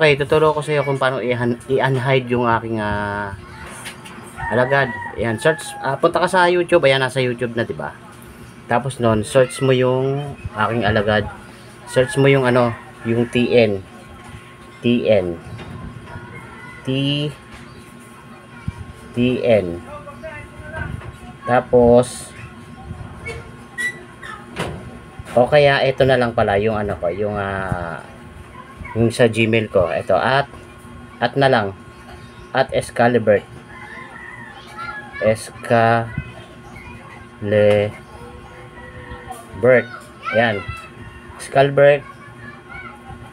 Okay, tuturo ko sa iyo kung paano i-unhide yung aking alagad. Ayan, search, punta ka sa YouTube. Ayan, nasa YouTube na, 'di ba? Tapos noon, search mo yung aking alagad. Search mo yung ano, yung TN. TN. TN. Tapos o kaya ito na lang pala yung ano ko, yung sa Gmail ko. Ito at na lang at Excalibur. Ayan. Excalibur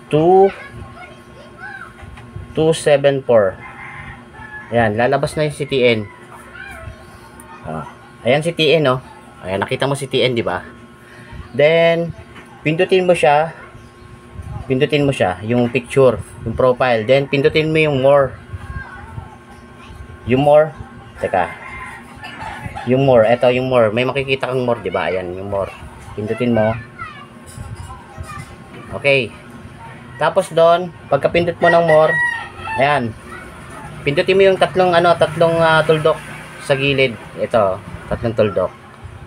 2274. Ayan, lalabas na yung CTN. Ayan si TN, no? Ayan, nakita mo si TN, di ba? Then, pindutin mo siya, yung picture, yung profile. Then, pindutin mo yung more. Yung more, teka. Yung more, eto yung more. May makikita kang more, di ba? Ayan, yung more. Pindutin mo. Okay. Tapos doon, pagka-pindot mo ng more, ayan. Pindutin mo yung tatlong tuldok sa gilid. Ito, tatlong tuldok.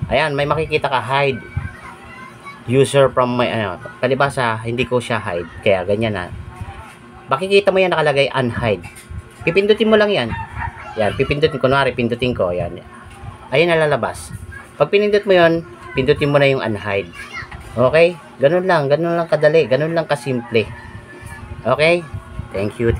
Ayan, may makikita ka, hide user from my palibasa, hindi ko siya hide. Kaya ganyan na. Makikita mo yan nakalagay unhide. Pipindutin mo lang yan. Yan, pipindutin, kunwari, pindutin ko. Yan. Ayun na lalabas. Pag pinindot mo yon, pindutin mo na yung unhide. Okay? Ganun lang kadali. Ganun lang kasimple. Okay? Thank you.